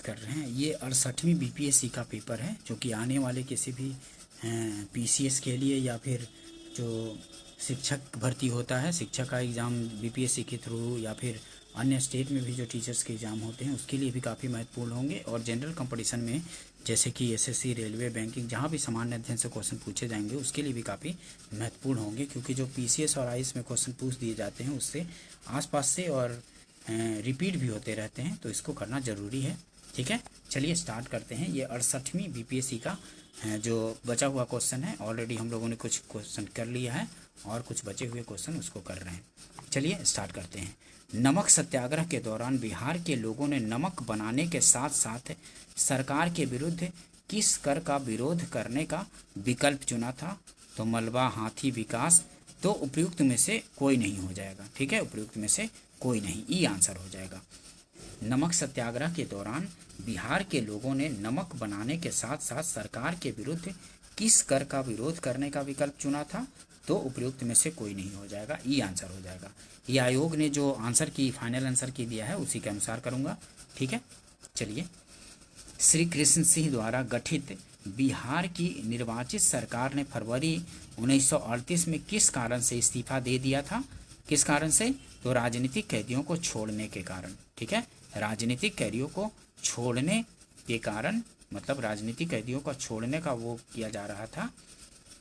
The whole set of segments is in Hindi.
कर रहे हैं। ये 68वीं बीपीएससी का पेपर है जो कि आने वाले किसी भी पीसीएस के लिए या फिर जो शिक्षक भर्ती होता है, शिक्षक का एग्ज़ाम बीपीएससी के थ्रू या फिर अन्य स्टेट में भी जो टीचर्स के एग्ज़ाम होते हैं उसके लिए भी काफ़ी महत्वपूर्ण होंगे। और जनरल कंपटीशन में जैसे कि एसएससी, रेलवे, बैंकिंग, जहाँ भी सामान्य अध्ययन से क्वेश्चन पूछे जाएंगे उसके लिए भी काफ़ी महत्वपूर्ण होंगे, क्योंकि जो पीसीएस और आईएएस में क्वेश्चन पूछ दिए जाते हैं उससे आसपास से और रिपीट भी होते रहते हैं, तो इसको करना ज़रूरी है। ठीक है, चलिए स्टार्ट करते हैं। ये 68वीं बीपीएससी का जो बचा हुआ क्वेश्चन है, ऑलरेडी हम लोगों ने कुछ क्वेश्चन कर लिया है और कुछ बचे हुए क्वेश्चन उसको कर रहे हैं। चलिए स्टार्ट करते हैं। नमक सत्याग्रह के दौरान बिहार के लोगों ने नमक बनाने के साथ साथ सरकार के विरुद्ध किस कर का विरोध करने का विकल्प चुना था? तो मलबा, हाथी, विकास। तो उपयुक्त में से कोई नहीं हो जाएगा। ठीक है, उपयुक्त में से कोई नहीं, ई आंसर हो जाएगा। नमक सत्याग्रह के दौरान बिहार के लोगों ने नमक बनाने के साथ साथ सरकार के विरुद्ध किस कर का विरोध करने का विकल्प चुना था? तो उपयुक्त में से कोई नहीं हो जाएगा, ई आंसर हो जाएगा। ये आयोग ने जो आंसर की फाइनल आंसर की दिया है उसी के अनुसार करूँगा। ठीक है, चलिए। श्री कृष्ण सिंह द्वारा गठित बिहार की निर्वाचित सरकार ने फरवरी 1938 में किस कारण से इस्तीफा दे दिया था? किस कारण से? तो राजनीतिक कैदियों को छोड़ने के कारण। ठीक है, राजनीतिक कैदियों को छोड़ने के कारण, मतलब राजनीतिक कैदियों को छोड़ने का वो किया जा रहा था,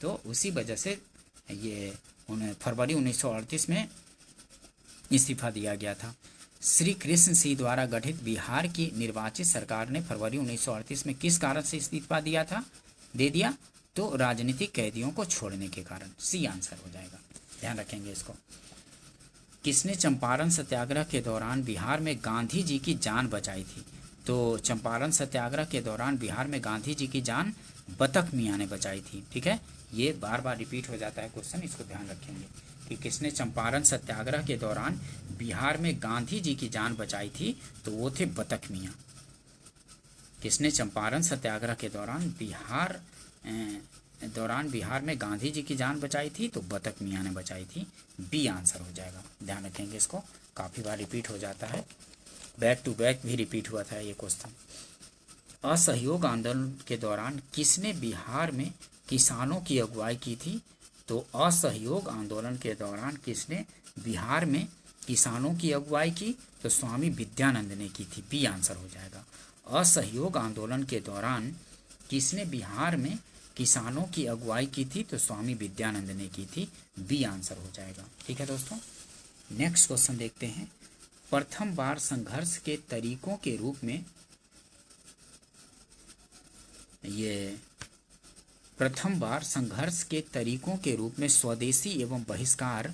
तो उसी वजह से ये फरवरी 1938 में इस्तीफा दिया गया था। श्री कृष्ण सिंह द्वारा गठित बिहार की निर्वाचित सरकार ने फरवरी 1938 में किस कारण से इस्तीफा दे दिया? तो राजनीतिक कैदियों को छोड़ने के कारण, सी आंसर हो जाएगा। ध्यान रखेंगे इसको। किसने चंपारण सत्याग्रह के दौरान बिहार में गांधी जी की जान बचाई थी? तो चंपारण सत्याग्रह के दौरान बिहार में गांधी जी की जान बतख मियाँ ने बचाई थी। ठीक है, ये बार बार रिपीट हो जाता है क्वेश्चन, इसको ध्यान रखेंगे कि किसने चंपारण सत्याग्रह के दौरान बिहार में गांधी जी की जान बचाई थी? तो वो थे बतख मियाँ। किसने चंपारण सत्याग्रह के दौरान बिहार में गांधी जी की जान बचाई थी? तो बतख मियाँ ने बचाई थी, बी आंसर हो जाएगा। ध्यान रखेंगे इसको, काफ़ी बार रिपीट हो जाता है, बैक टू बैक भी रिपीट हुआ था ये क्वेश्चन। असहयोग आंदोलन के दौरान किसने बिहार में किसानों की अगुवाई की थी? तो असहयोग आंदोलन के दौरान किसने बिहार में किसानों की अगुवाई की? तो स्वामी विद्यानंद ने की थी, बी आंसर हो जाएगा। असहयोग आंदोलन के दौरान किसने बिहार में किसानों की अगुवाई की थी? तो स्वामी विद्यानंद ने की थी, बी आंसर हो जाएगा। ठीक है दोस्तों, नेक्स्ट क्वेश्चन देखते हैं। प्रथम बार संघर्ष के तरीकों के रूप में प्रथम बार संघर्ष के तरीकों के रूप में स्वदेशी एवं बहिष्कार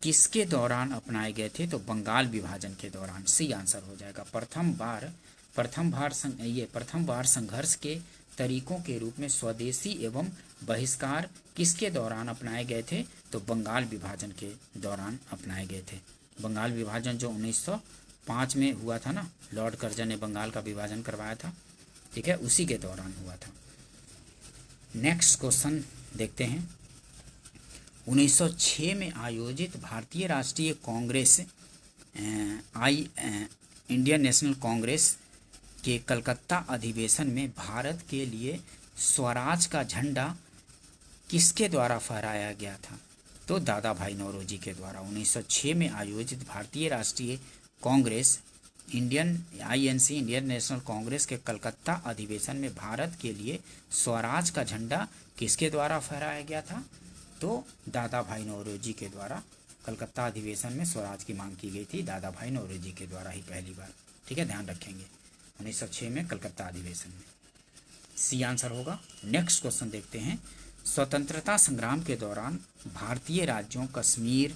किसके दौरान अपनाए गए थे? तो बंगाल विभाजन के दौरान, सी आंसर हो जाएगा। प्रथम बार संघर्ष के तरीकों के रूप में स्वदेशी एवं बहिष्कार किसके दौरान अपनाए गए थे? तो बंगाल विभाजन के दौरान अपनाए गए थे। बंगाल विभाजन जो 1905 में हुआ था ना, लॉर्ड कर्जन ने बंगाल का विभाजन करवाया था। ठीक है, उसी के दौरान हुआ था। नेक्स्ट क्वेश्चन देखते हैं। 1906 में आयोजित भारतीय राष्ट्रीय कांग्रेस इंडियन नेशनल कांग्रेस के कलकत्ता अधिवेशन में भारत के लिए स्वराज का झंडा किसके द्वारा फहराया गया था? तो दादा भाई नौरोजी के द्वारा। 1906 में आयोजित भारतीय राष्ट्रीय कांग्रेस इंडियन नेशनल कांग्रेस के कलकत्ता अधिवेशन में भारत के लिए स्वराज का झंडा किसके द्वारा फहराया गया था? तो दादा भाई नौरोजी के द्वारा। कलकत्ता अधिवेशन में स्वराज की मांग की गई थी दादा भाई नौरोजी के द्वारा ही पहली बार। ठीक है, ध्यान रखेंगे 1906 में कलकत्ता अधिवेशन में, सी आंसर होगा। नेक्स्ट क्वेश्चन देखते हैं। स्वतंत्रता संग्राम के दौरान भारतीय राज्यों कश्मीर,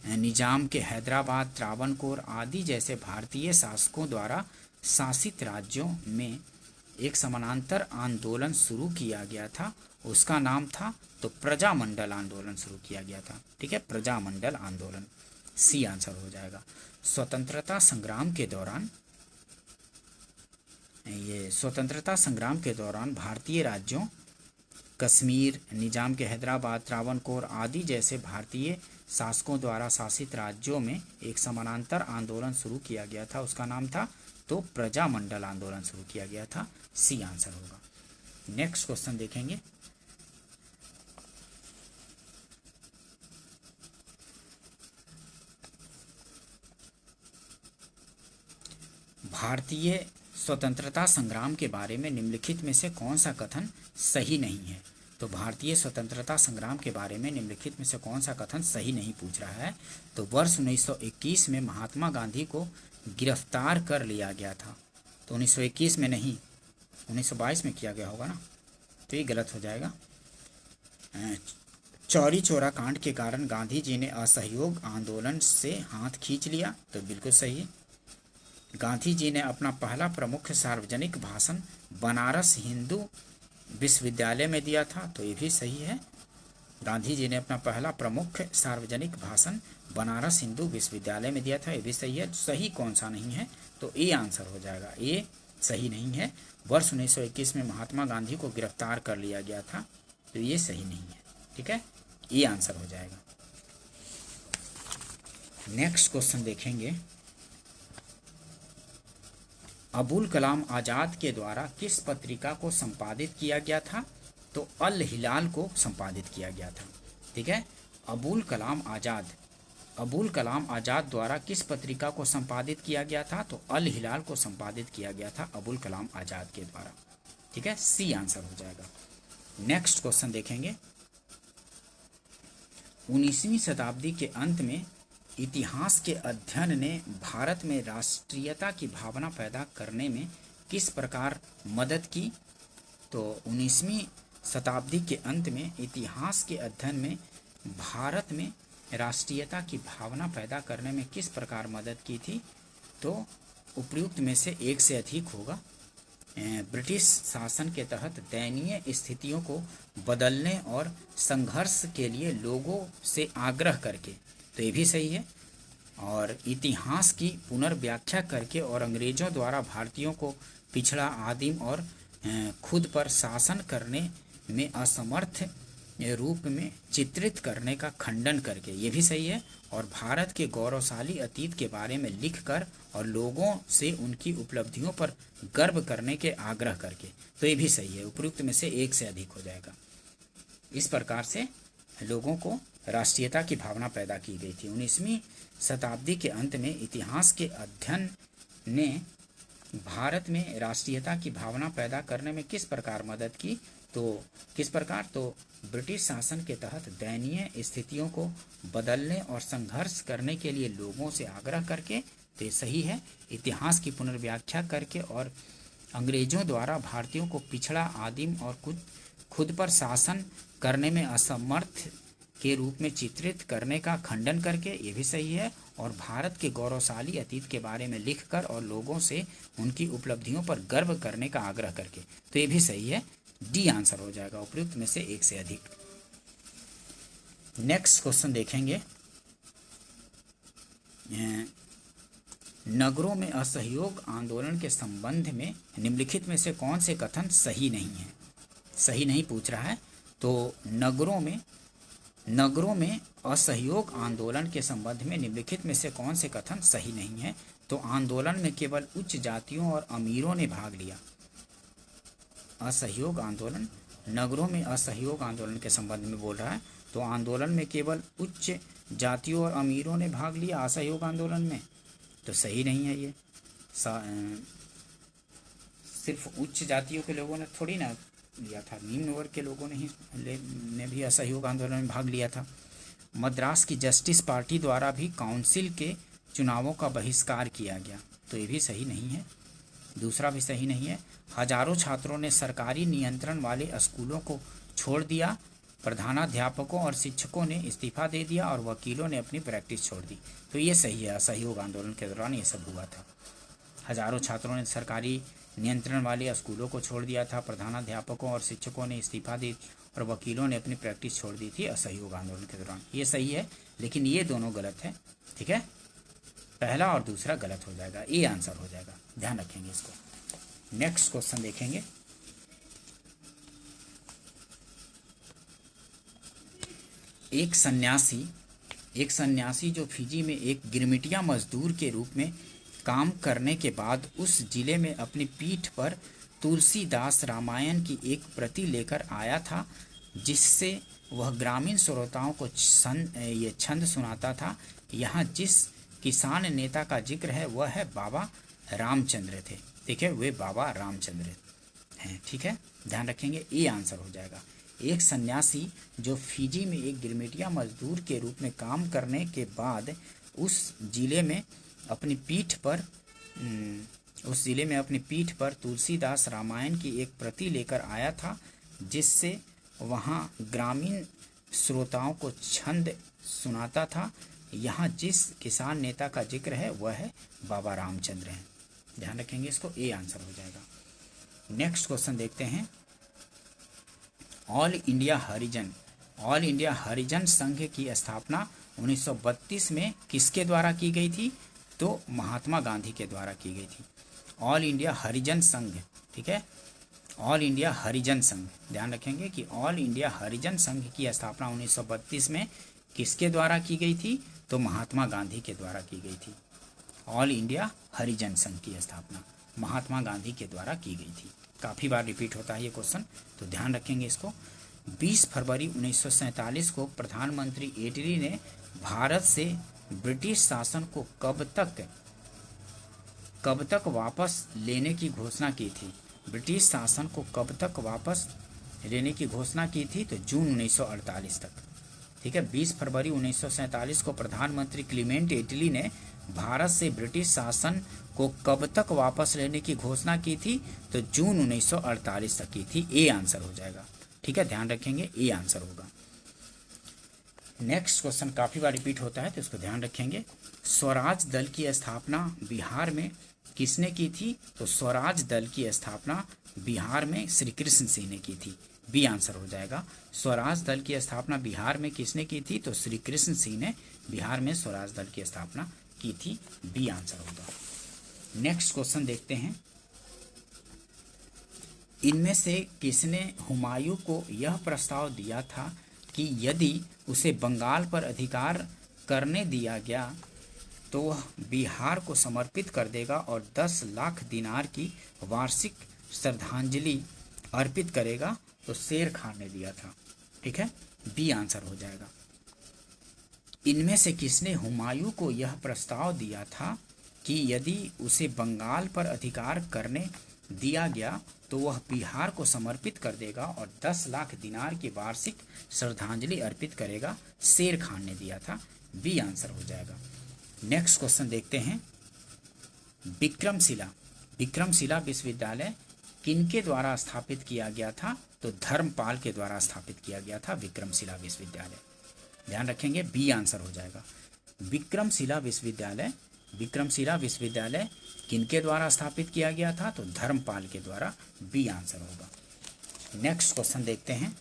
निजाम के हैदराबाद, त्रावणकोर आदि जैसे भारतीय शासकों द्वारा शासित राज्यों में एक समानांतर आंदोलन शुरू किया गया था, उसका नाम था? तो प्रजामंडल आंदोलन शुरू किया गया था। ठीक है, प्रजामंडल आंदोलन, सी आंसर हो जाएगा। स्वतंत्रता संग्राम के दौरान भारतीय राज्यों कश्मीर, निजाम के हैदराबाद, त्रावणकोर आदि जैसे भारतीय शासकों द्वारा शासित राज्यों में एक समानांतर आंदोलन शुरू किया गया था, उसका नाम था तो प्रजामंडल आंदोलन शुरू किया गया था। सी आंसर होगा। नेक्स्ट क्वेश्चन देखेंगे। भारतीय स्वतंत्रता संग्राम के बारे में निम्नलिखित में से कौन सा कथन सही नहीं है? तो भारतीय स्वतंत्रता संग्राम के बारे में निम्नलिखित में से कौन सा कथन सही नहीं पूछ रहा है। तो वर्ष 1921 में महात्मा गांधी को गिरफ्तार कर लिया गया था। तो 1921 में नहीं, 1922 में किया गया होगा ना, तो ये गलत हो जाएगा। चौरी चौरा कांड के कारण गांधी जी ने असहयोग आंदोलन से हाथ खींच लिया। तो बिल्कुल सही है। गांधी जी ने अपना पहला प्रमुख सार्वजनिक भाषण बनारस हिंदू विश्वविद्यालय में दिया था। तो ये भी सही है। गांधी जी ने अपना पहला प्रमुख सार्वजनिक भाषण बनारस हिंदू विश्वविद्यालय में दिया था। ये भी सही है। सही कौन सा नहीं है? तो ए आंसर हो जाएगा। ये सही नहीं है। वर्ष 1921 में महात्मा गांधी को गिरफ्तार कर लिया गया था। तो ये सही नहीं है। ठीक है, ये आंसर हो जाएगा। नेक्स्ट क्वेश्चन देखेंगे। अबुल कलाम आज़ाद के द्वारा किस पत्रिका को संपादित किया गया था? तो अल हिलाल को संपादित किया गया था। ठीक है, अबुल कलाम आज़ाद द्वारा किस पत्रिका को संपादित किया गया था? तो अल हिलाल को संपादित किया गया था अबुल कलाम आज़ाद के द्वारा। ठीक है, सी आंसर हो जाएगा। नेक्स्ट क्वेश्चन देखेंगे। 19वीं शताब्दी के अंत में इतिहास के अध्ययन ने भारत में राष्ट्रीयता की भावना पैदा करने में किस प्रकार मदद की? तो 19वीं शताब्दी के अंत में इतिहास के अध्ययन में भारत में राष्ट्रीयता की भावना पैदा करने में किस प्रकार मदद की थी? तो उपयुक्त में से एक से अधिक होगा। ब्रिटिश शासन के तहत दयनीय स्थितियों को बदलने और संघर्ष के लिए लोगों से आग्रह करके। तो ये भी सही है। और इतिहास की पुनर्व्याख्या करके और अंग्रेजों द्वारा भारतीयों को पिछड़ा, आदिम और खुद पर शासन करने में असमर्थ रूप में चित्रित करने का खंडन करके। ये भी सही है। और भारत के गौरवशाली अतीत के बारे में लिखकर और लोगों से उनकी उपलब्धियों पर गर्व करने के आग्रह करके। तो ये भी सही है। उपयुक्त में से एक से अधिक हो जाएगा। इस प्रकार से लोगों को राष्ट्रीयता की भावना पैदा की गई थी। 19वीं शताब्दी के अंत में इतिहास के अध्ययन ने भारत में राष्ट्रीयता की भावना पैदा करने में किस प्रकार मदद की? तो किस प्रकार? तो ब्रिटिश शासन के तहत दयनीय स्थितियों को बदलने और संघर्ष करने के लिए लोगों से आग्रह करके। तो ये सही है। इतिहास की पुनर्व्याख्या करके और अंग्रेजों द्वारा भारतीयों को पिछड़ा, आदिम और खुद पर शासन करने में असमर्थ के रूप में चित्रित करने का खंडन करके। ये भी सही है। और भारत के गौरवशाली अतीत के बारे में लिखकर और लोगों से उनकी उपलब्धियों पर गर्व करने का आग्रह करके। तो ये भी सही है। डी आंसर हो जाएगा। उपयुक्त में से एक से अधिक। नेक्स्ट क्वेश्चन देखेंगे। नगरों में असहयोग आंदोलन के संबंध में निम्नलिखित में से कौन से कथन सही नहीं है? सही नहीं पूछ रहा है। तो नगरों में असहयोग आंदोलन के संबंध में निम्नलिखित में से कौन से कथन सही नहीं है? तो आंदोलन में केवल उच्च जातियों और अमीरों ने भाग लिया। असहयोग आंदोलन, नगरों में असहयोग आंदोलन के संबंध में बोल रहा है। तो आंदोलन में केवल उच्च जातियों और अमीरों ने भाग लिया असहयोग आंदोलन में। तो सही नहीं है ये। सिर्फ उच्च जातियों के लोगों ने थोड़ी ना लिया था, निम्न वर्ग के लोगों ने भी असहयोग आंदोलन में भाग लिया था। मद्रास की जस्टिस पार्टी द्वारा भी काउंसिल के चुनावों का बहिष्कार किया गया। तो ये भी सही नहीं है। दूसरा भी सही नहीं है। हजारों छात्रों ने सरकारी नियंत्रण वाले स्कूलों को छोड़ दिया। प्रधानाध्यापकों और शिक्षकों ने इस्तीफा दे दिया और वकीलों ने अपनी प्रैक्टिस छोड़ दी। तो ये सही है। असहयोग आंदोलन के दौरान ये सब हुआ था। हजारों छात्रों ने सरकारी नियंत्रण वाले स्कूलों को छोड़ दिया था। प्रधानाध्यापकों और शिक्षकों ने इस्तीफा दी और वकीलों ने अपनी प्रैक्टिस छोड़ दी थी असहयोग आंदोलन के दौरान। ये सही है। लेकिन ये दोनों गलत है। ठीक है, पहला और दूसरा गलत हो जाएगा। ये आंसर हो जाएगा। ध्यान रखेंगे इसको। नेक्स्ट क्वेश्चन देखेंगे। एक सन्यासी जो फिजी में एक गिरमिटिया मजदूर के रूप में काम करने के बाद उस जिले में अपनी पीठ पर तुलसीदास रामायण की एक प्रति लेकर आया था, जिससे वह ग्रामीण श्रोताओं को ये छंद सुनाता था। यहाँ जिस किसान नेता का जिक्र है वह है बाबा रामचंद्र थे। देखिए वे बाबा रामचंद्र हैं। ठीक है, ध्यान रखेंगे, ये आंसर हो जाएगा। एक सन्यासी जो फिजी में एक गिरमिटिया मजदूर के रूप में काम करने के बाद उस जिले में अपनी पीठ पर तुलसीदास रामायण की एक प्रति लेकर आया था, जिससे वहाँ ग्रामीण श्रोताओं को छंद सुनाता था। यहाँ जिस किसान नेता का जिक्र है वह है बाबा रामचंद्र हैं। ध्यान रखेंगे इसको, ए आंसर हो जाएगा। नेक्स्ट क्वेश्चन देखते हैं। ऑल इंडिया हरिजन संघ की स्थापना 1932 में किसके द्वारा की गई थी? तो महात्मा गांधी के द्वारा की गई थी। ऑल इंडिया हरिजन संघ, ठीक है, ऑल इंडिया हरिजन संघ, ध्यान रखेंगे कि ऑल इंडिया हरिजन संघ की स्थापना 1932 में किसके द्वारा की गई थी? तो महात्मा गांधी के द्वारा की गई थी। ऑल इंडिया हरिजन संघ की स्थापना महात्मा गांधी के द्वारा की गई थी। काफ़ी बार रिपीट होता है ये क्वेश्चन, तो ध्यान रखेंगे इसको। 20 फरवरी 1947 को प्रधानमंत्री एटली ने भारत से ब्रिटिश शासन को कब तक वापस लेने की घोषणा की थी? ब्रिटिश शासन को कब तक वापस लेने की घोषणा की थी? तो जून 1948 तक। ठीक है, 20 फरवरी 1947 को प्रधानमंत्री क्लीमेंट एटली ने भारत से ब्रिटिश शासन को कब तक वापस लेने की घोषणा की थी? तो जून 1948 तक की थी। ए आंसर हो जाएगा। ठीक है, ध्यान रखेंगे, ए आंसर होगा। नेक्स्ट क्वेश्चन काफी बार रिपीट होता है तो इसको ध्यान रखेंगे। स्वराज दल की स्थापना बिहार में किसने की थी? तो स्वराज दल की स्थापना बिहार में श्री कृष्ण सिंह ने की थी। बी आंसर हो जाएगा। स्वराज दल की स्थापना बिहार में किसने की थी? तो श्री कृष्ण सिंह ने बिहार में स्वराज दल की स्थापना की थी। बी आंसर होगा। नेक्स्ट क्वेश्चन देखते हैं। इनमें से किसने हुमायूं को यह प्रस्ताव दिया था कि यदि उसे बंगाल पर अधिकार करने दिया गया तो वह बिहार को समर्पित कर देगा और 10 लाख दिनार की वार्षिक श्रद्धांजलि अर्पित करेगा? तो शेर खान ने दिया था। ठीक है, बी आंसर हो जाएगा। इनमें से किसने हुमायूं को यह प्रस्ताव दिया था कि यदि उसे बंगाल पर अधिकार करने दिया गया तो वह बिहार को समर्पित कर देगा और 10 लाख दिनार की वार्षिक श्रद्धांजलि अर्पित करेगा? शेर खान ने दिया था। बी आंसर हो जाएगा। नेक्स्ट क्वेश्चन देखते हैं। विक्रमशिला विश्वविद्यालय किनके द्वारा स्थापित किया गया था? तो धर्मपाल के द्वारा स्थापित किया गया था विक्रमशिला विश्वविद्यालय। ध्यान रखेंगे, बी आंसर हो जाएगा। विक्रमशिला विश्वविद्यालय किनके द्वारा स्थापित किया गया था? तो धर्मपाल के द्वारा। बी आंसर होगा। नेक्स्ट क्वेश्चन देखते हैं।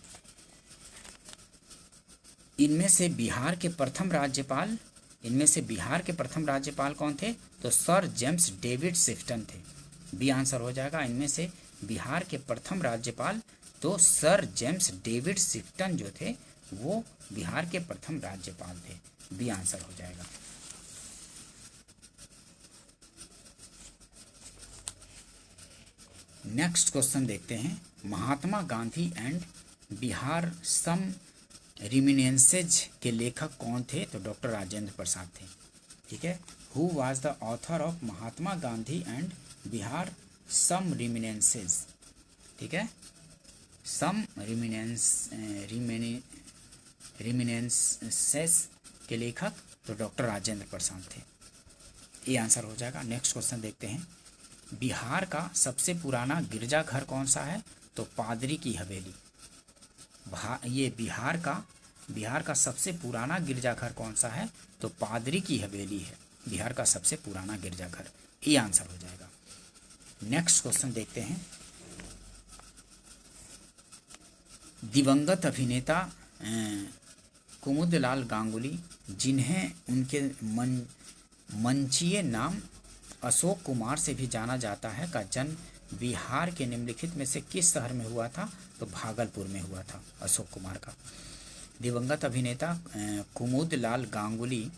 इनमें से बिहार के प्रथम राज्यपाल कौन थे? तो सर जेम्स डेविड शिफ्टन थे। बी आंसर हो जाएगा। इनमें से बिहार के प्रथम राज्यपाल तो सर जेम्स डेविड शिफ्टन जो थे वो बिहार के प्रथम राज्यपाल थे। बी आंसर हो जाएगा। नेक्स्ट क्वेश्चन देखते हैं। महात्मा गांधी एंड बिहार सम रिमिनेंसेज के लेखक कौन थे? तो डॉक्टर राजेंद्र प्रसाद थे। ठीक है, who was the author of Mahatma Gandhi and Bihar some reminiscences? ठीक है, सम रिमिनेंसेस के लेखक तो डॉक्टर राजेंद्र प्रसाद थे। ये आंसर हो जाएगा। नेक्स्ट क्वेश्चन देखते हैं। बिहार का सबसे पुराना गिरजाघर कौन सा है? तो पादरी की हवेली। ये बिहार का सबसे पुराना गिरजाघर कौन सा है? तो पादरी की हवेली है बिहार का सबसे पुराना गिरजाघर। ये आंसर हो जाएगा। नेक्स्ट क्वेश्चन देखते हैं। दिवंगत अभिनेता कुमुदलाल गांगुली, जिन्हें उनके मंचीय नाम अशोक कुमार से भी जाना जाता है, का जन्म बिहार के निम्नलिखित में से किस शहर में हुआ था? तो भागलपुर में हुआ था अशोक कुमार का। दिवंगत अभिनेता कुमुदलाल गांगुली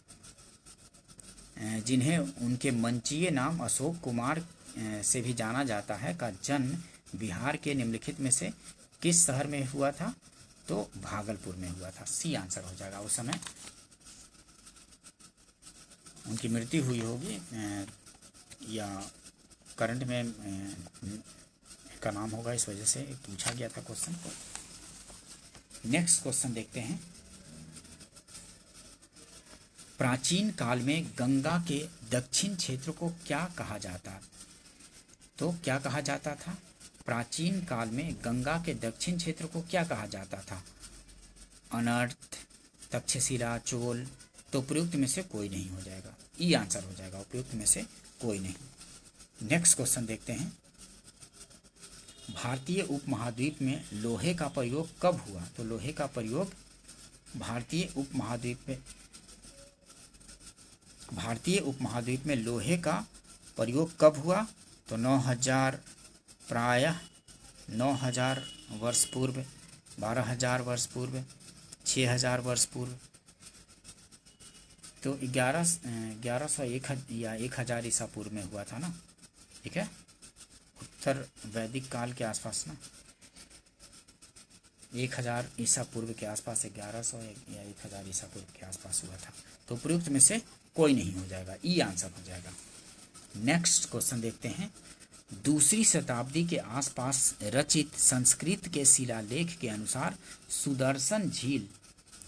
जिन्हें उनके मंचीय नाम अशोक कुमार से भी जाना जाता है, का जन्म बिहार के निम्नलिखित में से किस शहर में हुआ था? तो भागलपुर में हुआ था। सी आंसर हो जाएगा। उस समय उनकी मृत्यु हुई होगी या करंट में का नाम होगा, इस वजह से पूछा गया था क्वेश्चन को। नेक्स्ट क्वेश्चन देखते हैं। प्राचीन काल में गंगा के दक्षिण क्षेत्र को क्या कहा जाता? तो क्या कहा जाता था? प्राचीन काल में गंगा के दक्षिण क्षेत्र को क्या कहा जाता था? अनर्थ, तक्षशिला, चोल। तो उपयुक्त में से कोई नहीं हो जाएगा। ई आंसर हो जाएगा, उपयुक्त में से कोई नहीं। नेक्स्ट क्वेश्चन देखते हैं। भारतीय उपमहाद्वीप में लोहे का प्रयोग कब हुआ? तो लोहे का प्रयोग भारतीय उपमहाद्वीप में लोहे का प्रयोग कब हुआ? तो 9000 प्रायः 9000 वर्ष पूर्व, 12000 वर्ष पूर्व, 6000 वर्ष पूर्व। तो 1100 या 1000 ईसा पूर्व में हुआ था ना, ठीक है, उत्तर वैदिक काल के आसपास ना, 1000 ईसा पूर्व के आसपास, 1100 या 1000 ईसा पूर्व के आसपास हुआ था। तो प्रयुक्त में से कोई नहीं हो जाएगा, ई आंसर हो जाएगा। नेक्स्ट क्वेश्चन देखते हैं। दूसरी शताब्दी के आसपास रचित संस्कृत के शिलालेख के अनुसार सुदर्शन झील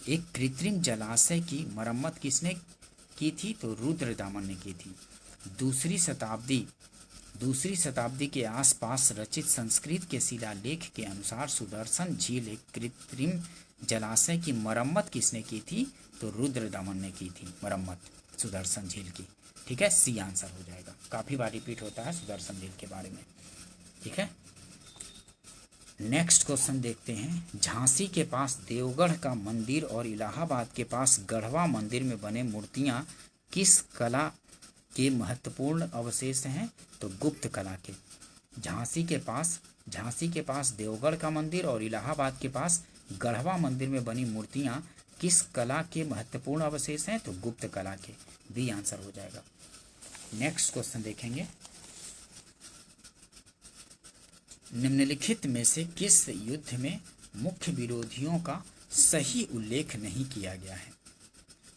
एक कृत्रिम जलाशय की मरम्मत किसने की थी? तो रुद्रदामन ने की थी। दूसरी शताब्दी के आसपास रचित संस्कृत के शिलालेख के अनुसार सुदर्शन झील एक कृत्रिम जलाशय की मरम्मत किसने की थी? तो रुद्रदामन ने की थी मरम्मत सुदर्शन झील की, ठीक है, सी आंसर हो जाएगा। काफी बार रिपीट होता है सुदर्शन झील के बारे में, ठीक है। नेक्स्ट क्वेश्चन देखते हैं। झांसी के पास देवगढ़ का मंदिर और इलाहाबाद के पास गढ़वा मंदिर में बने मूर्तियां किस कला के महत्वपूर्ण अवशेष हैं? तो गुप्त कला के। झांसी के पास देवगढ़ का मंदिर और इलाहाबाद के पास गढ़वा मंदिर में बनी मूर्तियां किस कला के महत्वपूर्ण अवशेष हैं? तो गुप्त कला के, बी आंसर हो जाएगा। नेक्स्ट क्वेश्चन देखेंगे। निम्नलिखित में से किस युद्ध में मुख्य विरोधियों का सही उल्लेख नहीं किया गया है?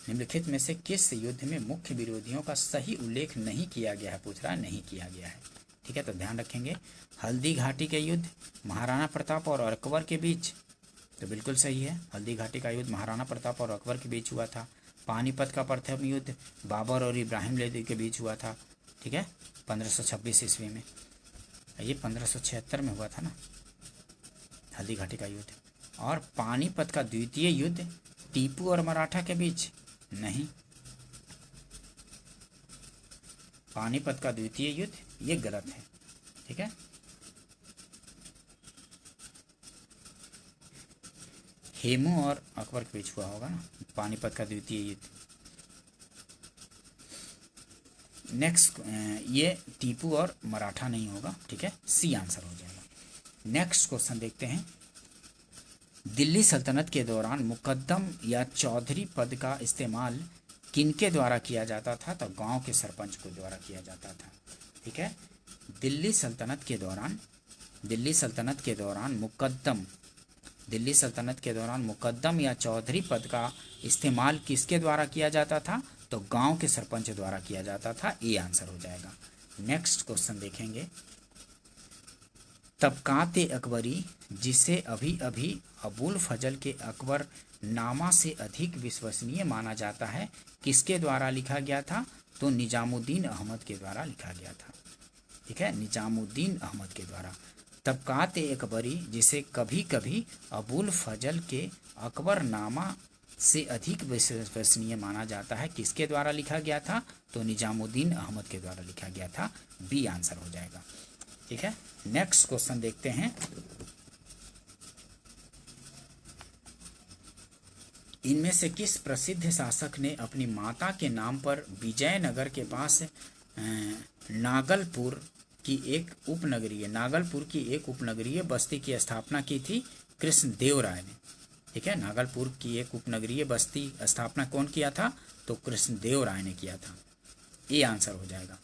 निम्नलिखित में से किस युद्ध में मुख्य विरोधियों का सही उल्लेख नहीं किया गया है? पूछ रहा है, नहीं किया गया है, ठीक है, तो ध्यान रखेंगे। हल्दी घाटी के युद्ध महाराणा प्रताप और अकबर के बीच, तो बिल्कुल सही है, हल्दी घाटी का युद्ध महाराणा प्रताप और अकबर के बीच हुआ था। पानीपत का प्रथम युद्ध बाबर और इब्राहिम लोदी के बीच हुआ था, ठीक है, 1526 ईस्वी में। ये 1576 में हुआ था ना हल्दी घाटी का युद्ध। और पानीपत का द्वितीय युद्ध टीपू और मराठा के बीच, नहीं, पानीपत का द्वितीय युद्ध ये गलत है, ठीक है। हेमू और अकबर के बीच हुआ होगा ना पानीपत का द्वितीय युद्ध। नेक्स्ट ये टीपू और मराठा नहीं होगा, ठीक है, सी आंसर हो जाएगा। नेक्स्ट क्वेश्चन देखते हैं। दिल्ली सल्तनत के दौरान मुकद्दम या चौधरी पद का इस्तेमाल किनके द्वारा किया जाता था? तो गांव के सरपंच को द्वारा किया जाता था, ठीक है। दिल्ली सल्तनत के दौरान मुकद्दम या चौधरी पद का इस्तेमाल किसके द्वारा किया जाता था? तो गांव के सरपंच द्वारा किया जाता था, ये आंसर हो जाएगा। नेक्स्ट क्वेश्चन देखेंगे। तबकाते अकबरी, जिसे अभी अभी अबुल फजल के अकबर नामा से अधिक विश्वसनीय माना जाता है, किसके द्वारा लिखा गया था? तो निजामुद्दीन अहमद के द्वारा लिखा गया था, ठीक है, निजामुद्दीन अहमद के द्वारा। तबकाते अकबरी, जिसे कभी कभी अबुल फजल के अकबर नामा से अधिक विश्वसनीय माना जाता है, किसके द्वारा लिखा गया था? तो निजामुद्दीन अहमद के द्वारा लिखा गया था, बी आंसर हो जाएगा, ठीक है। नेक्स्ट क्वेश्चन देखते हैं। इनमें से किस प्रसिद्ध शासक ने अपनी माता के नाम पर विजयनगर के पास नागलपुर की एक उपनगरीय बस्ती की स्थापना की थी? कृष्णदेव राय ने, ठीक है। नागलपुर की एक उपनगरीय बस्ती स्थापना कौन किया था? तो कृष्णदेव राय ने किया था, ये आंसर हो जाएगा।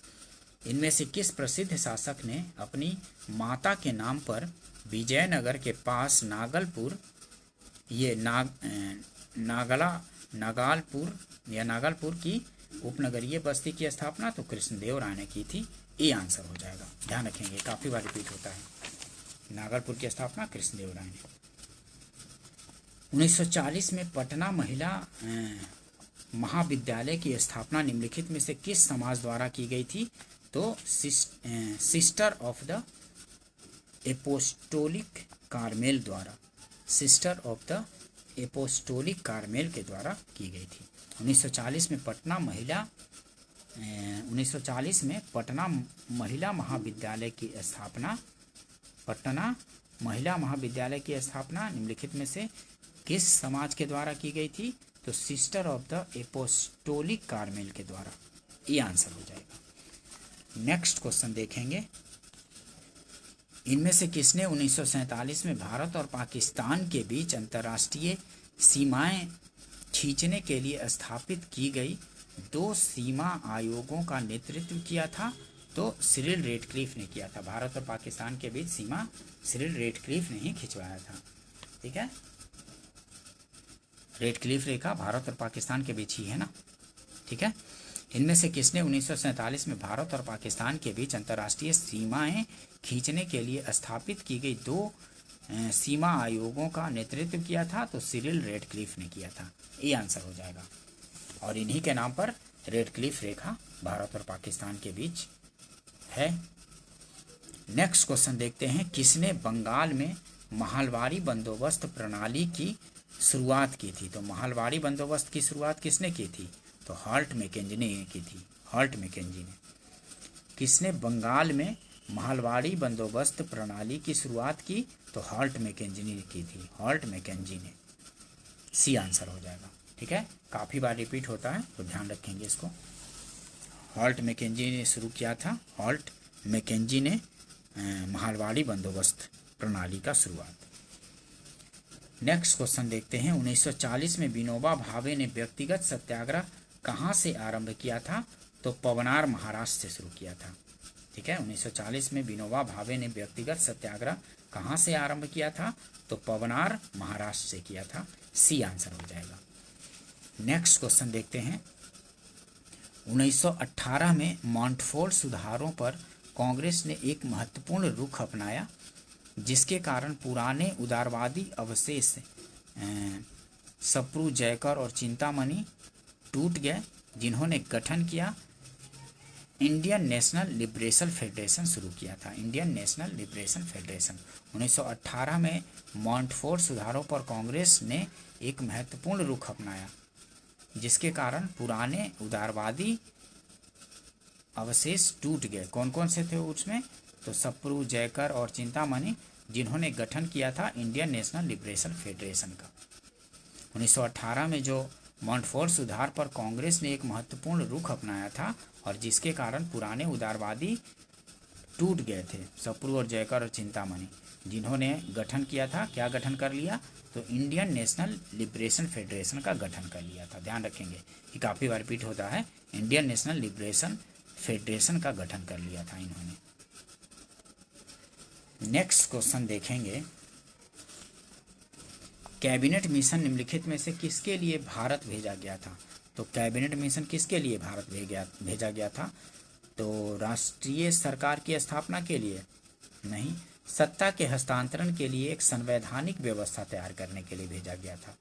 इनमें से किस प्रसिद्ध शासक ने अपनी माता के नाम पर विजयनगर के पास नागलपुर ये नागलपुर की उपनगरीय बस्ती की स्थापना? तो कृष्णदेव राय ने की थी। ये आंसर हो जाएगा। ध्यान रखेंगे, काफी बार रिपीट होता है। नागलपुर की स्थापना कृष्णदेव राय ने। 1940 में पटना महिला महाविद्यालय की स्थापना निम्नलिखित में से किस समाज द्वारा की गई थी? तो sister of the apostolic Carmel द्वारा, sister of the apostolic Carmel के द्वारा की गई थी। 1940 में पटना महिला महाविद्यालय की स्थापना, पटना महिला महाविद्यालय की स्थापना निम्नलिखित में से किस समाज के द्वारा की गई थी? तो sister of the apostolic Carmel के द्वारा। ये आंसर हो जाएगा। नेक्स्ट क्वेश्चन देखेंगे, इनमें से किसने 1947 में भारत और पाकिस्तान के बीच अंतर्राष्ट्रीय सीमाएं खींचने के लिए स्थापित की गई 2 सीमा आयोगों का नेतृत्व किया था? तो सिरिल रेडक्लिफ ने किया था। भारत और पाकिस्तान के बीच सीमा सिरिल रेडक्लिफ ने ही खिंचवाया था। ठीक है, रेडक्लिफ रेखा भारत और पाकिस्तान के बीच ही है ना। ठीक है, इनमें से किसने 1947 में भारत और पाकिस्तान के बीच अंतर्राष्ट्रीय सीमाएं खींचने के लिए स्थापित की गई 2 सीमा आयोगों का नेतृत्व किया था? तो सिरिल रेडक्लिफ ने किया था। ये आंसर हो जाएगा। और इन्हीं के नाम पर रेडक्लिफ रेखा भारत और पाकिस्तान के बीच है। नेक्स्ट क्वेश्चन देखते हैं, किसने बंगाल में महलवारी बंदोबस्त प्रणाली की शुरुआत की थी? तो महलवारी बंदोबस्त की शुरुआत किसने की थी? तो हॉल्ट मैकेंजी ने की थी। हॉल्ट मैकेंजी ने। किसने बंगाल में महलवारी बंदोबस्त प्रणाली की शुरुआत की? तो हॉल्ट मैकेंजी ने की थी। हॉल्ट मैकेंजी ने। सी आंसर हो जाएगा। ठीक है, काफी बार रिपीट होता है तो ध्यान रखेंगे इसको। हॉल्ट मैकेंजी ने शुरू किया था। हॉल्ट मैकेंजी ने महलवारी बंदोबस्त प्रणाली का शुरुआत। नेक्स्ट क्वेश्चन देखते हैं, 1940 में विनोबा भावे ने व्यक्तिगत सत्याग्रह कहाँ से आरंभ किया था? तो पवनार महाराष्ट्र से शुरू किया था। ठीक है, 1940 में विनोबा भावे ने व्यक्तिगत सत्याग्रह कहाँ से आरंभ किया था? तो पवनार महाराष्ट्र से किया था। सी आंसर हो जाएगा। नेक्स्ट क्वेश्चन देखते हैं, 1918 में मॉन्टफोर्ट सुधारों पर कांग्रेस ने एक महत्वपूर्ण रुख अपनाया जिसके कारण पुराने उदारवादी अवशेष सप्रू, जयकर और चिंतामणि टूट गए, जिन्होंने गठन किया इंडियन नेशनल लिबरेशन फेडरेशन शुरू किया था। इंडियन नेशनल लिबरेशन फेडरेशन 1918 में मॉन्टफोर्ट सुधारों पर कांग्रेस ने एक महत्वपूर्ण रुख अपनाया जिसके कारण पुराने उदारवादी अवशेष टूट गए। कौन कौन से थे उसमें? तो सप्रू, जयकर और चिंतामणि, जिन्होंने गठन किया था इंडियन नेशनल लिबरेशन फेडरेशन का। 1918 में जो मॉन्टफोर्ट सुधार पर कांग्रेस ने एक महत्वपूर्ण रुख अपनाया था और जिसके कारण पुराने उदारवादी टूट गए थे, सप्रू और जयकर और चिंतामणि, जिन्होंने गठन किया था। क्या गठन कर लिया? तो इंडियन नेशनल लिबरेशन फेडरेशन का गठन कर लिया था। ध्यान रखेंगे, ये काफ़ी बार रिपीट होता है। इंडियन नेशनल लिबरेशन फेडरेशन का गठन कर लिया था इन्होंने। नेक्स्ट क्वेश्चन देखेंगे, कैबिनेट मिशन निम्नलिखित में से किसके लिए भारत भेजा गया था? तो कैबिनेट मिशन किसके लिए भारत भेजा गया था? तो राष्ट्रीय सरकार की स्थापना के लिए नहीं, सत्ता के हस्तांतरण के लिए एक संवैधानिक व्यवस्था तैयार करने के लिए भेजा गया था।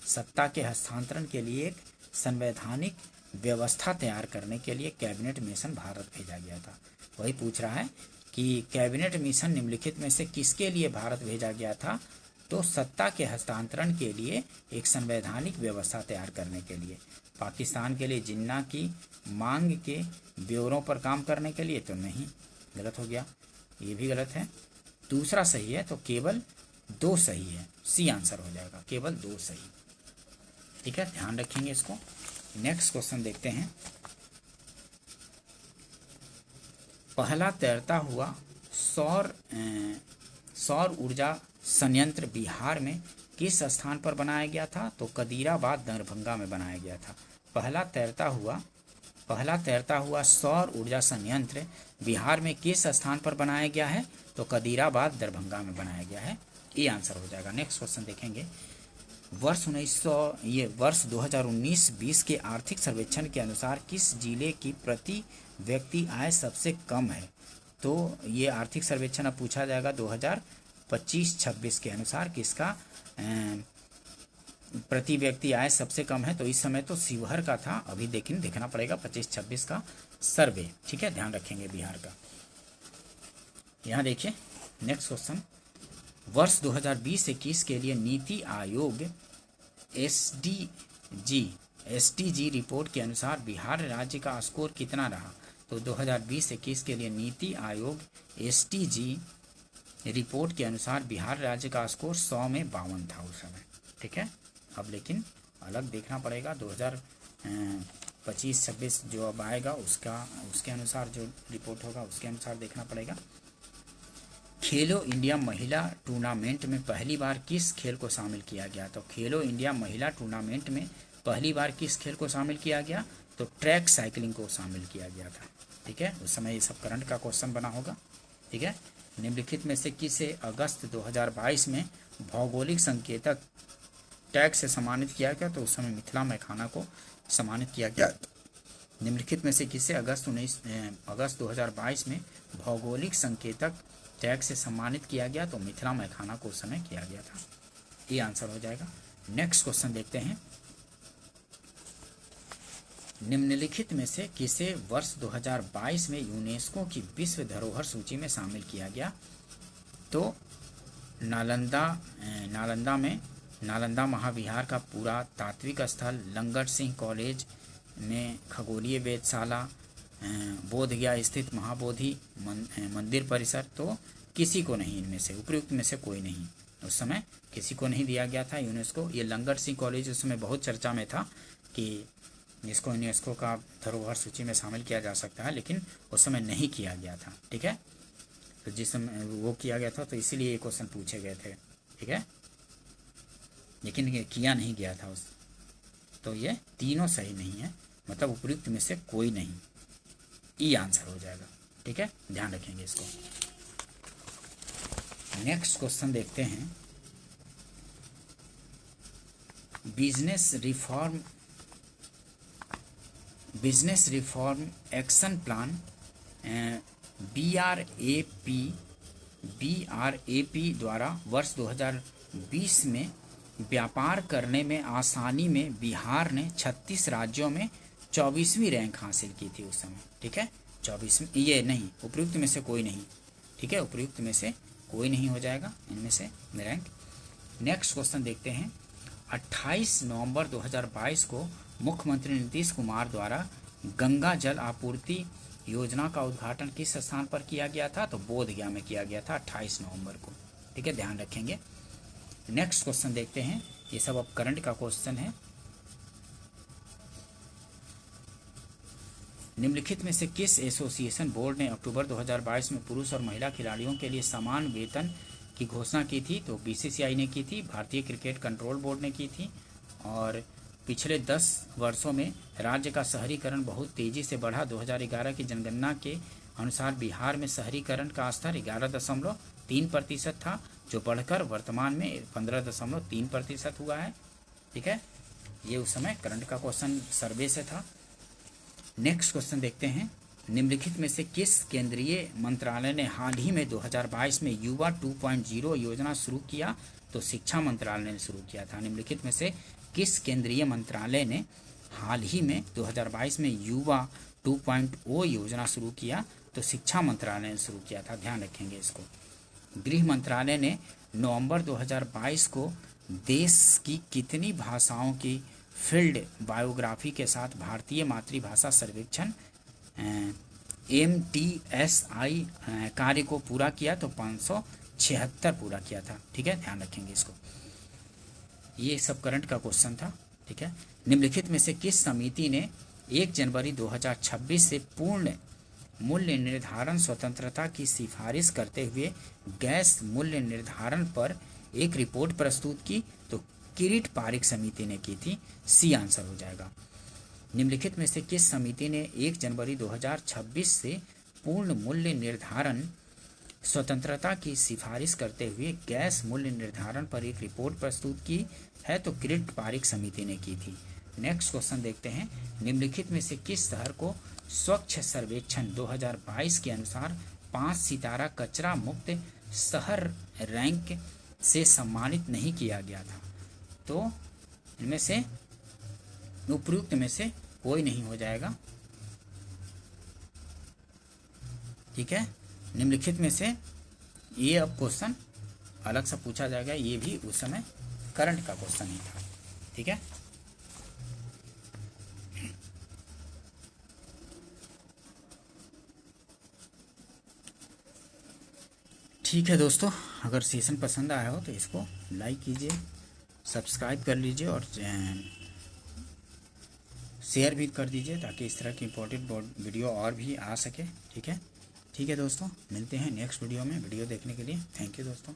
सत्ता के हस्तांतरण के लिए एक संवैधानिक व्यवस्था तैयार करने के लिए कैबिनेट मिशन भारत भेजा गया था। वही पूछ रहा है कि कैबिनेट मिशन निम्नलिखित में से किसके लिए भारत भेजा गया था? तो सत्ता के हस्तांतरण के लिए एक संवैधानिक व्यवस्था तैयार करने के लिए। पाकिस्तान के लिए जिन्ना की मांग के ब्यौरों पर काम करने के लिए? तो नहीं, गलत हो गया, ये भी गलत है। दूसरा सही है, तो केवल 2 सही है। सी आंसर हो जाएगा, केवल 2 सही। ठीक है, ध्यान रखेंगे इसको। नेक्स्ट क्वेश्चन देखते हैं, पहला तैरता हुआ सौर ऊर्जा संयंत्र बिहार में किस स्थान पर बनाया गया था? तो कदीराबाद, दरभंगा में बनाया गया था। पहला तैरता हुआ पहला तैरता हुआ सौर ऊर्जा संयंत्र बिहार में किस स्थान पर बनाया गया है? तो कदीराबाद दरभंगा में बनाया गया है। ये आंसर हो जाएगा। नेक्स्ट क्वेश्चन देखेंगे। वर्ष 2019-20 के आर्थिक सर्वेक्षण के अनुसार किस जिले की प्रति व्यक्ति आय सबसे कम है? तो ये आर्थिक सर्वेक्षण अब पूछा जाएगा 2025-26 के अनुसार किसका प्रति व्यक्ति आय सबसे कम है। तो इस समय तो शिवहर का था, अभी देखना पड़ेगा 25-26 का सर्वे। ठीक है, ध्यान रखेंगे बिहार का। यहाँ देखिए नेक्स्ट क्वेश्चन। वर्ष 2020-21 के लिए नीति आयोग एसडीजी रिपोर्ट के अनुसार बिहार राज्य का स्कोर कितना रहा? तो 2020-21 के लिए नीति आयोग एसडीजी रिपोर्ट के अनुसार बिहार राज्य का स्कोर 100 में 52 था उस समय। ठीक है, अब लेकिन अलग देखना पड़ेगा 2025-26 जो अब आएगा उसके अनुसार जो रिपोर्ट होगा उसके अनुसार देखना पड़ेगा। खेलो इंडिया महिला टूर्नामेंट में पहली बार किस खेल को शामिल किया गया? तो खेलो इंडिया महिला टूर्नामेंट में पहली बार किस खेल को शामिल किया गया? तो ट्रैक साइकिलिंग को शामिल किया गया था। ठीक है, उस समय ये सब करंट का क्वेश्चन बना होगा। ठीक है, निम्नलिखित में से किसे अगस्त 2022 में भौगोलिक संकेतक टैग से सम्मानित किया गया? तो उस समय मिथिला मैखाना को सम्मानित किया गया। निम्नलिखित में से किसे अगस्त 2022 में भौगोलिक संकेतक टैग से सम्मानित किया गया? तो मिथिला मैखाना को उस समय किया गया था। ये आंसर हो जाएगा। नेक्स्ट क्वेश्चन देखते हैं। निम्नलिखित में से किसे वर्ष 2022 में यूनेस्को की विश्व धरोहर सूची में शामिल किया गया? तो नालंदा महाविहार का पुरातात्विक स्थल, लंगर सिंह कॉलेज में खगोलीय वेधशाला, बोधगया स्थित महाबोधि मंदिर परिसर। तो किसी को नहीं, इनमें से उपयुक्त में से कोई नहीं। उस समय किसी को नहीं दिया गया था यूनेस्को। ये लंगर सिंह कॉलेज उस समय बहुत चर्चा में था कि जिसको यूनेस्को का धरोहर सूची में शामिल किया जा सकता है, लेकिन उस समय नहीं किया गया था। ठीक है, तो जिस समय वो किया गया था तो इसीलिए ये क्वेश्चन पूछे गए थे। ठीक है, लेकिन ये किया नहीं गया था तो ये तीनों सही नहीं है, मतलब उपयुक्त में से कोई नहीं। ये आंसर हो जाएगा। ठीक है, ध्यान रखेंगे इसको। नेक्स्ट क्वेश्चन देखते हैं। Business reform action plan BRAP द्वारा वर्ष 2020 में व्यापार करने में आसानी में बिहार ने 36 राज्यों में 24वीं रैंक हासिल की थी उस समय। ठीक है, 24वीं, ये नहीं, उपयुक्त में से कोई नहीं। ठीक है, उपयुक्त में से कोई नहीं हो जाएगा इनमें से रैंक। नेक्स्ट क्वेश्चन देखते हैं। 28 नवंबर 2022 को मुख्यमंत्री नीतीश कुमार द्वारा गंगा जल आपूर्ति योजना का उद्घाटन किस स्थान पर किया गया था? तो बोधगया में किया गया था 28 नवंबर को। ठीक है, ध्यान रखेंगे। नेक्स्ट क्वेश्चन देखते हैं। ये सब अब करंट का क्वेश्चन है। निम्नलिखित में से किस एसोसिएशन बोर्ड ने अक्टूबर 2022 में पुरुष और महिला खिलाड़ियों के लिए समान वेतन की घोषणा की थी? तो BCCI ने की थी, भारतीय क्रिकेट कंट्रोल बोर्ड ने की थी। और पिछले 10 वर्षों में राज्य का शहरीकरण बहुत तेजी से बढ़ा। 2011 की जनगणना के अनुसार बिहार में शहरीकरण का स्तर 11.3% था, जो बढ़कर वर्तमान में 15.3% हुआ है। ठीक है, ये उस समय करंट का क्वेश्चन सर्वे से था। नेक्स्ट क्वेश्चन देखते हैं। निम्नलिखित में से किस केंद्रीय मंत्रालय ने हाल ही में 2022 में युवा 2.0 योजना शुरू किया? तो शिक्षा मंत्रालय ने शुरू किया था। निम्नलिखित में से किस केंद्रीय मंत्रालय ने हाल ही में 2022 में युवा 2.0 योजना शुरू किया? तो शिक्षा मंत्रालय ने शुरू किया था। ध्यान रखेंगे इसको। गृह मंत्रालय ने नवंबर 2022 को देश की कितनी भाषाओं की फील्ड बायोग्राफी के साथ भारतीय मातृभाषा सर्वेक्षण MTSI कार्य को पूरा किया? तो 576 पूरा किया था। ठीक है, ध्यान रखेंगे इसको। ये सब करंट का क्वेश्चन था। ठीक है, निम्नलिखित में से किस समिति ने 1 जनवरी 2026 से पूर्ण मूल्य निर्धारण स्वतंत्रता की सिफारिश करते हुए गैस मूल्य निर्धारण पर एक रिपोर्ट प्रस्तुत की? तो किरीट पारिक समिति ने की थी। सी आंसर हो जाएगा। निम्नलिखित में से किस समिति ने 1 जनवरी 2026 से पूर्ण मूल्य निर्धारण स्वतंत्रता की सिफारिश करते हुए गैस मूल्य निर्धारण पर एक रिपोर्ट प्रस्तुत की है? तो किरीट पारिक समिति ने की थी। नेक्स्ट क्वेश्चन देखते हैं, निम्नलिखित में से किस शहर को स्वच्छ सर्वेक्षण 2022 के अनुसार 5 सितारा कचरा मुक्त शहर रैंक से सम्मानित नहीं किया गया था? तो इनमें से उपयुक्त में से कोई नहीं हो जाएगा। ठीक है, निम्नलिखित में से ये अब क्वेश्चन अलग से पूछा जाएगा, ये भी उस समय करंट का क्वेश्चन ही था। ठीक है, ठीक है दोस्तों, अगर सेशन पसंद आया हो तो इसको लाइक कीजिए, सब्सक्राइब कर लीजिए और शेयर भी कर दीजिए ताकि इस तरह की इम्पोर्टेंट वीडियो और भी आ सके। ठीक है, ठीक है दोस्तों, मिलते हैं नेक्स्ट वीडियो में। वीडियो देखने के लिए थैंक यू दोस्तों।